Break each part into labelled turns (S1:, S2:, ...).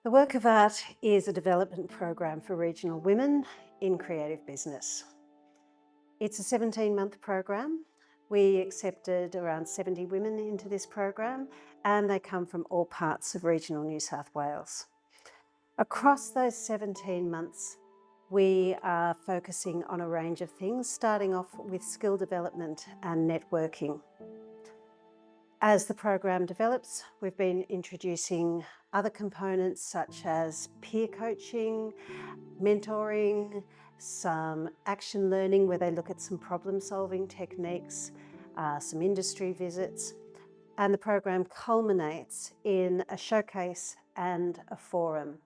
S1: The Work of Art is a development program for regional women in creative business. It's a 17-month program. We accepted around 70 women into this program, and they come from all parts of regional New South Wales. Across those 17 months, we are focusing on a range of things, starting off with skill development and networking. As the program develops, we've been introducing other components such as peer coaching, mentoring, some action learning where they look at some problem-solving techniques, some industry visits, and the program culminates in a showcase and a forum.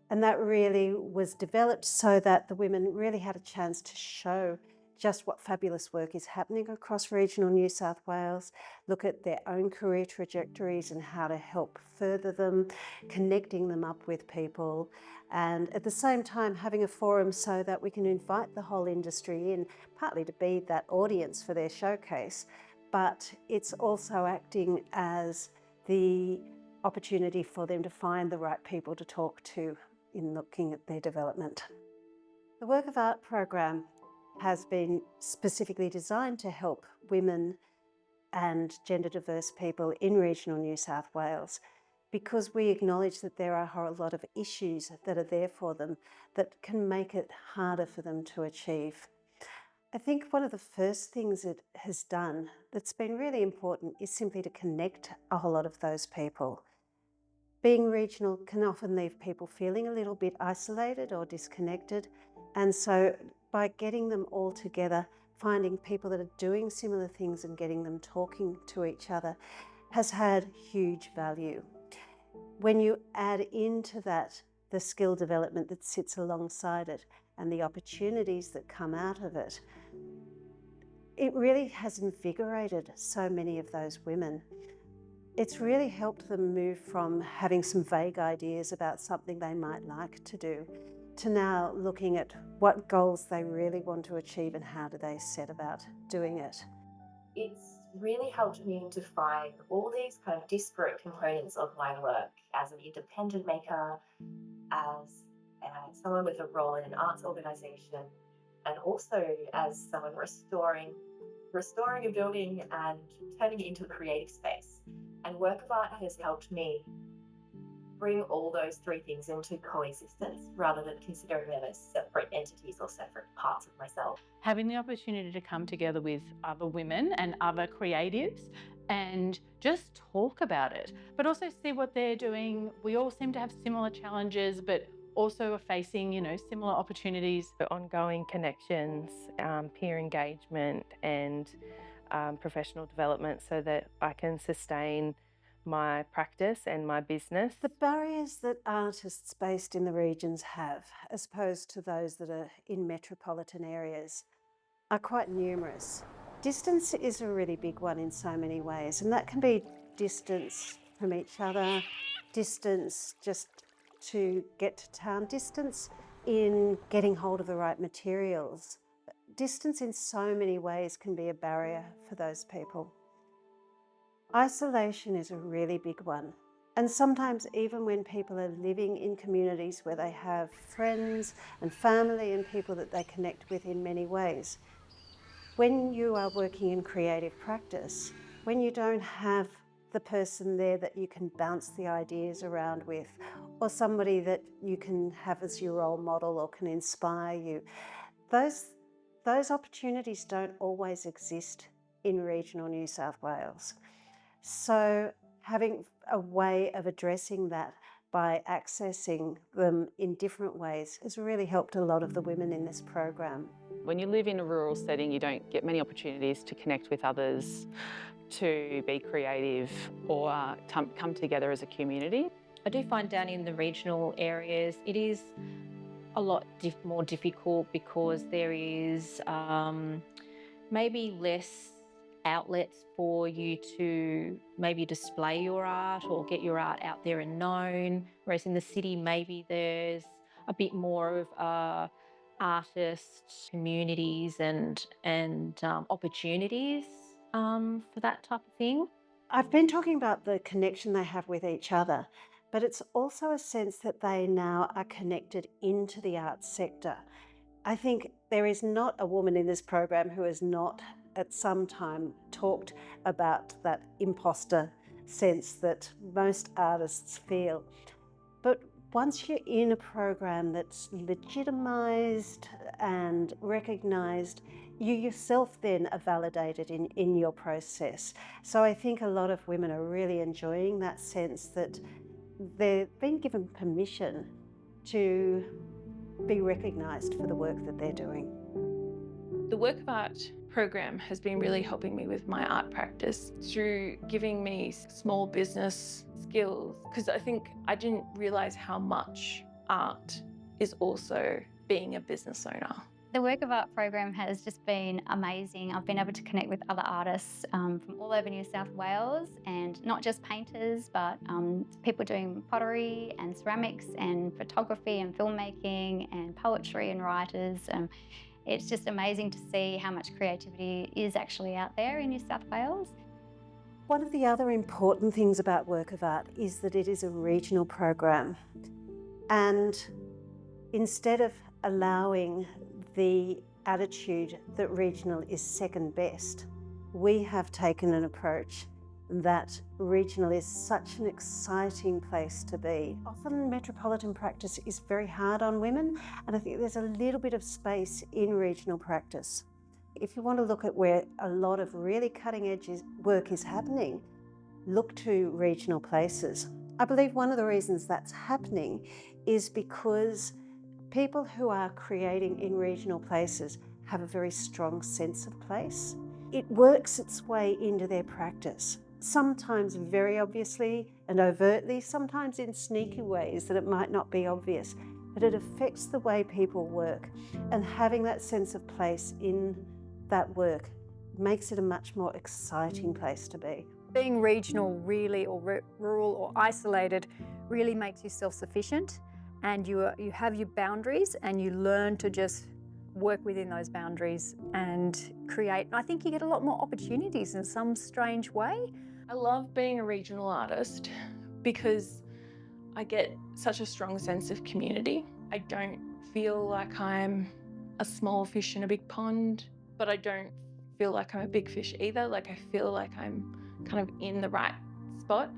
S1: And that really was developed so that the women really had a chance to show just what fabulous work is happening across regional New South Wales, look at their own career trajectories and how to help further them, connecting them up with people, and at the same time having a forum so that we can invite the whole industry in, partly to be that audience for their showcase, but it's also acting as the opportunity for them to find the right people to talk to in looking at their development. The Work of Art program has been specifically designed to help women and gender diverse people in regional New South Wales because we acknowledge that there are a lot of issues that are there for them that can make it harder for them to achieve. I think one of the first things it has done that's been really important is simply to connect a whole lot of those people. Being regional can often leave people feeling a little bit isolated or disconnected, and so by getting them all together, finding people that are doing similar things and getting them talking to each other has had huge value. When you add into that the skill development that sits alongside it and the opportunities that come out of it, it really has invigorated so many of those women. It's really helped them move from having some vague ideas about something they might like to do to now looking at what goals they really want to achieve and how do they set about doing it.
S2: It's really helped me to find all these kind of disparate components of my work as an independent maker, as someone with a role in an arts organisation, and also as someone restoring a building and turning it into a creative space. And work of art has helped me bring all those three things into coexistence rather than considering them as separate entities or separate parts of myself.
S3: Having the opportunity to come together with other women and other creatives and just talk about it, but also see what they're doing. We all seem to have similar challenges, but also are facing, similar opportunities.
S4: Ongoing connections, peer engagement and professional development so that I can sustain my practice and my business.
S1: The barriers that artists based in the regions have, as opposed to those that are in metropolitan areas, are quite numerous. Distance is a really big one in so many ways, and that can be distance from each other, distance just to get to town, distance in getting hold of the right materials. Distance in so many ways can be a barrier for those people. Isolation is a really big one. And sometimes even when people are living in communities where they have friends and family and people that they connect with in many ways, when you are working in creative practice, when you don't have the person there that you can bounce the ideas around with, or somebody that you can have as your role model or can inspire you, those opportunities don't always exist in regional New South Wales. So having a way of addressing that by accessing them in different ways has really helped a lot of the women in this program.
S4: When you live in a rural setting, you don't get many opportunities to connect with others, to be creative or come together as a community.
S5: I do find down in the regional areas it is a lot more difficult because there is maybe less outlets for you to maybe display your art or get your art out there and known, whereas in the city maybe there's a bit more of artist communities and opportunities for that type of thing.
S1: I've been talking about the connection they have with each other, but it's also a sense that they now are connected into the arts sector. I think there is not a woman in this program who has not at some time talked about that imposter sense that most artists feel. But once you're in a program that's legitimised and recognised, you yourself then are validated in your process. So I think a lot of women are really enjoying that sense that they've been given permission to be recognised for the work that they're doing.
S6: The Work of Art program has been really helping me with my art practice through giving me small business skills, because I think I didn't realise how much art is also being a business owner.
S7: The Work of Art program has just been amazing. I've been able to connect with other artists from all over New South Wales, and not just painters, but people doing pottery and ceramics and photography and filmmaking and poetry and writers. It's just amazing to see how much creativity is actually out there in New South Wales.
S1: One of the other important things about Work of Art is that it is a regional program. And instead of allowing the attitude that regional is second best, we have taken an approach that regional is such an exciting place to be. Often metropolitan practice is very hard on women, and I think there's a little bit of space in regional practice. If you want to look at where a lot of really cutting edge work is happening, look to regional places. I believe one of the reasons that's happening is because people who are creating in regional places have a very strong sense of place. It works its way into their practice, sometimes very obviously and overtly, sometimes in sneaky ways that it might not be obvious, but it affects the way people work, and having that sense of place in that work makes it a much more exciting place to be.
S8: Being regional really, or rural or isolated, really makes you self-sufficient, and you have your boundaries and you learn to just work within those boundaries and create. I think you get a lot more opportunities in some strange way.
S6: I love being a regional artist because I get such a strong sense of community. I don't feel like I'm a small fish in a big pond, but I don't feel like I'm a big fish either. Like, I feel like I'm kind of in the right spot.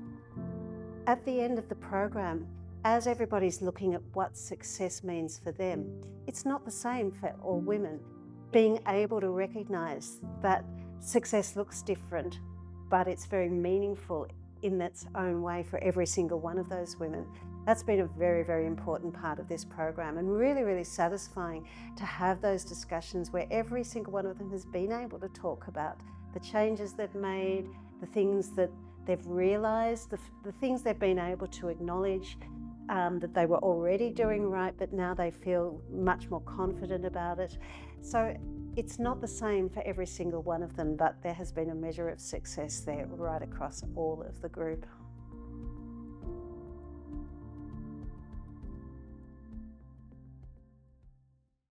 S1: At the end of the program, as everybody's looking at what success means for them, it's not the same for all women. Being able to recognise that success looks different, but it's very meaningful in its own way for every single one of those women. That's been a very, very important part of this program, and really, really satisfying to have those discussions where every single one of them has been able to talk about the changes they've made, the things that they've realised, the things they've been able to acknowledge that they were already doing right, but now they feel much more confident about it. So it's not the same for every single one of them, but there has been a measure of success there right across all of the group.